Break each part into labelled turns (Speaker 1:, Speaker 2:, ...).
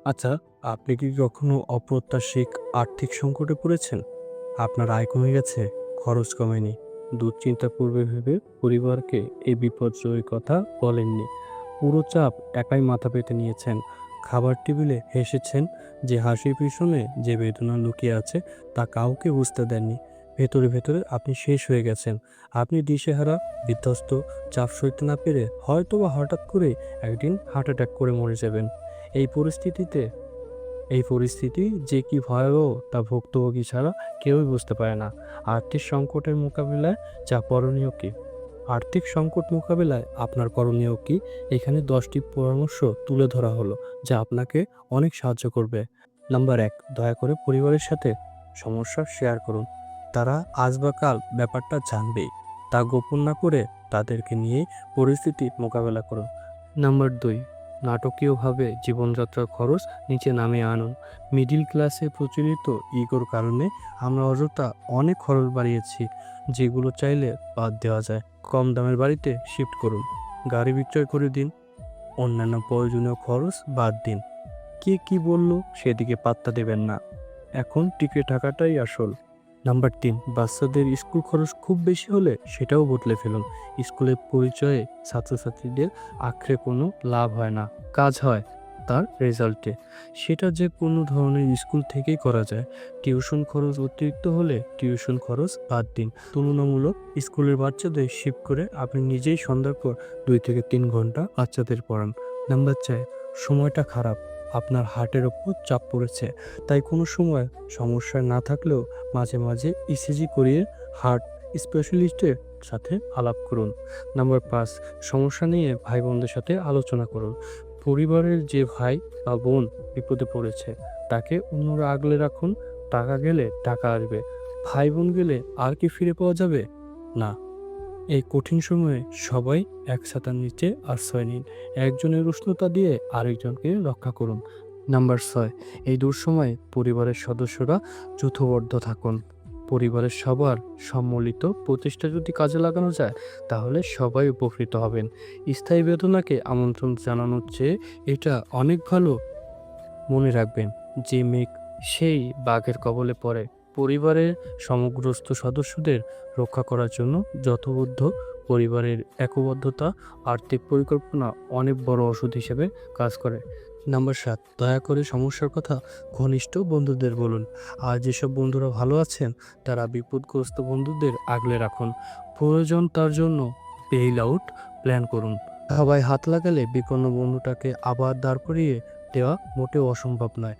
Speaker 1: আচ্ছা, আপনি কি কখনো অপ্রত্যাশিত আর্থিক সংকটে পড়েছেন? আপনার আয় কমে গেছে, খরচ কমেনি। দুশ্চিন্তা করবে ভেবে পরিবারকে এই বিপর্যয়ের কথা বলেননি। পুরো চাপ একাই মাথা পেতে নিয়েছেন। খাবার টেবিলে হেসেছেন, যে হাসির পিছনে যে বেদনা লুকিয়ে আছে তা কাউকে বুঝতে দেননি। ভেতরে ভেতরে আপনি শেষ হয়ে গেছেন। আপনি দিশেহারা, বিধ্বস্ত, চাপ সইতে না পেরে হয়তোবা হঠাৎ করে একদিন হার্ট অ্যাটাক করে মরে যাবেন। এই পরিস্থিতিতে এই পরিস্থিতি যে কি ভয়াবহ তা ভুক্তভোগী ছাড়া কেউই বুঝতে পারে না। আর্থিক সংকটের মোকাবিলায় যা করণীয় কি? আর্থিক সংকট মোকাবিলায় আপনার করণীয় কি? এখানে 10টি পরামর্শ তুলে ধরা হলো, যা আপনাকে অনেক সাহায্য করবে। নাম্বার 1, দয়া করে পরিবারের সাথে সমস্যা শেয়ার করুন। তারা আজ বা কাল ব্যাপারটা জানবেই। তা গোপন না করে তাদেরকে নিয়ে পরিস্থিতি মোকাবেলা করুন। নাম্বার 2, নাটকীয়ভাবে জীবনযাত্রার খরচ নিচে নামিয়ে আনুন। মিডিল ক্লাসে প্রচলিত ইগোর কারণে আমরা অযথা অনেক খরচ বাড়িয়েছি, যেগুলো চাইলে বাদ দেওয়া যায়। কম দামের বাড়িতে শিফট করুন, গাড়ি বিক্রয় করে দিন, অন্যান্য প্রয়োজনীয় খরচ বাদ দিন। কে কি বলল সেদিকে পাত্তা দেবেন না। এখন টিকে থাকাটাই আসল। নাম্বার 3, বাচ্চাদের স্কুল খরচ খুব বেশি হলে সেটাও বদলে ফেলুন। স্কুলের পরিচয়ে ছাত্রছাত্রীদের আঁকড়ে কোনো লাভ হয় না, কাজ হয় তার রেজাল্টে। সেটা যে কোনো ধরনের স্কুল থেকেই করা যায়। টিউশন খরচ অতিরিক্ত হলে টিউশন খরচ বাদ দিন। তুলনামূলক স্কুলের বাচ্চাদের শিফট করে আপনি নিজেই সন্ধ্যার পর 2 থেকে 3 ঘন্টা বাচ্চাদের পড়ান। নাম্বার 4, সময়টা খারাপ, আপনার হার্টের ওপর চাপ পড়েছে, তাই কোনো সময় সমস্যা না থাকলেও মাঝে মাঝে ইসিজি করিয়ে হার্ট স্পেশালিস্টের সাথে আলাপ করুন। নাম্বার 5, সমস্যা নিয়ে ভাই বোনদের সাথে আলোচনা করুন। পরিবারের যে ভাই বা বোন বিপদে পড়েছে তাকে অন্যরা আগলে রাখুন। টাকা গেলে টাকা আসবে, ভাই বোন গেলে আর কি ফিরে পাওয়া যাবে? না। এই কঠিন সময়ে সবাই এক ছাতার নিচে আশ্রয় নিন। একজনের উষ্ণতা দিয়ে আরেকজনকে রক্ষা করুন। নাম্বার 6, এই দুঃসময়ে পরিবারের সদস্যরা যৌথবদ্ধ থাকুন। পরিবারের সবার সম্মিলিত প্রচেষ্টা যদি কাজে লাগানো যায় তাহলে সবাই উপকৃত হবেন। স্থায়ী বেদনাকে আমন্ত্রণ জানানোর চেয়ে এটা অনেক ভালো। মনে রাখবেন, যে মেঘ সেই বাঘের কবলে পড়ে। পরিবারের সমগ্রস্থ সদস্যদের রক্ষা করার জন্য যথোবদ্ধ পরিবারের একবদ্ধতা আর্থিক পরিকল্পনা অনেক বড় ওষুধ হিসেবে কাজ করে। নাম্বার 7, দয়া করে সমস্যার কথা ঘনিষ্ঠ বন্ধুদের বলুন। আর যেসব বন্ধুরা ভালো আছেন তারা বিপদগ্রস্ত বন্ধুদের আগলে রাখুন। প্রয়োজন তার জন্য বেইল আউট প্ল্যান করুন। সবাই হাত লাগালে বিপন্ন বন্ধুটাকে আবার দাঁড় করিয়ে দেওয়া মোটেও অসম্ভব নয়।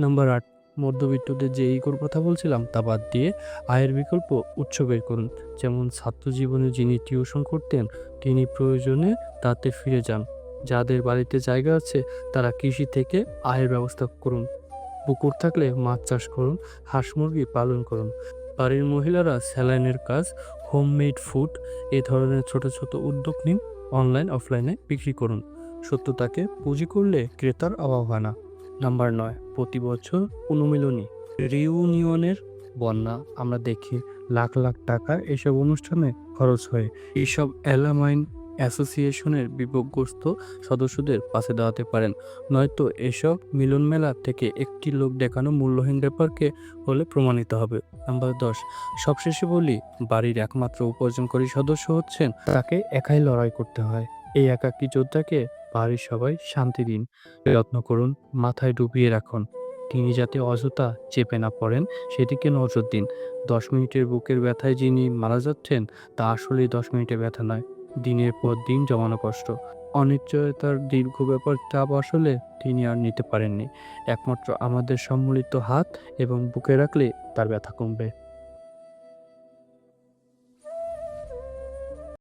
Speaker 1: নাম্বার 8, মধ্যবিত্তদের যে ইগোর কথা বলছিলাম তা বাদ দিয়ে আয়ের বিকল্প উৎস বের করুন। যেমন ছাত্র জীবনে যিনি টিউশন করতেন তিনি প্রয়োজনে তাতে ফিরে যান। যাদের বাড়িতে জায়গা আছে তারা কৃষি থেকে আয়ের ব্যবস্থা করুন। পুকুর থাকলে মাছ চাষ করুন, হাঁস মুরগি পালন করুন। বাড়ির মহিলারা স্যালাইনের কাজ, হোমমেড ফুড এ ধরনের ছোট ছোট উদ্যোগ নিন। অনলাইন অফলাইনে বিক্রি করুন। সত্যতাকে পুঁজি করলে ক্রেতার অভাব হয় না। নাম্বার 9, প্রতি বছর পুনর্মিলনী রিউনিয়নের বন্যা আমরা দেখি। লাখ লাখ টাকা এসব অনুষ্ঠানে খরচ হয়। এইসব অ্যালামাইন অ্যাসোসিয়েশনের বিপদগ্রস্ত সদস্যদের পাশে দাঁড়াতে পারেন। নয়তো এসব মিলন মেলা থেকে একটি লোক দেখানো মূল্যহীন ব্যাপারকে হলে প্রমাণিত হবে। নাম্বার 10, সবশেষে বলি, বাড়ির একমাত্র উপার্জনকারী সদস্য হচ্ছেন তাকে একাই লড়াই করতে হয়। এই একাকী যোদ্ধাকে বাড়ির সবাই শান্তি দিন, যত্ন করুন, মাথায় ডুবিয়ে রাখুন। তিনি যাতে অযথা চেপে না পড়েন সেদিকে নজর দিন। 10 মিনিটের বুকের ব্যথায় যিনি মারা যাচ্ছেন তা আসলেই 10 মিনিটের ব্যথা নয়, দিনের পর দিন জমানো কষ্ট। অনিশ্চয়তার দীর্ঘ ব্যাপার চাপ আসলে তিনি আর নিতে পারেননি। একমাত্র আমাদের সম্মিলিত হাত এবং বুকে রাখলে তার ব্যথা কমবে।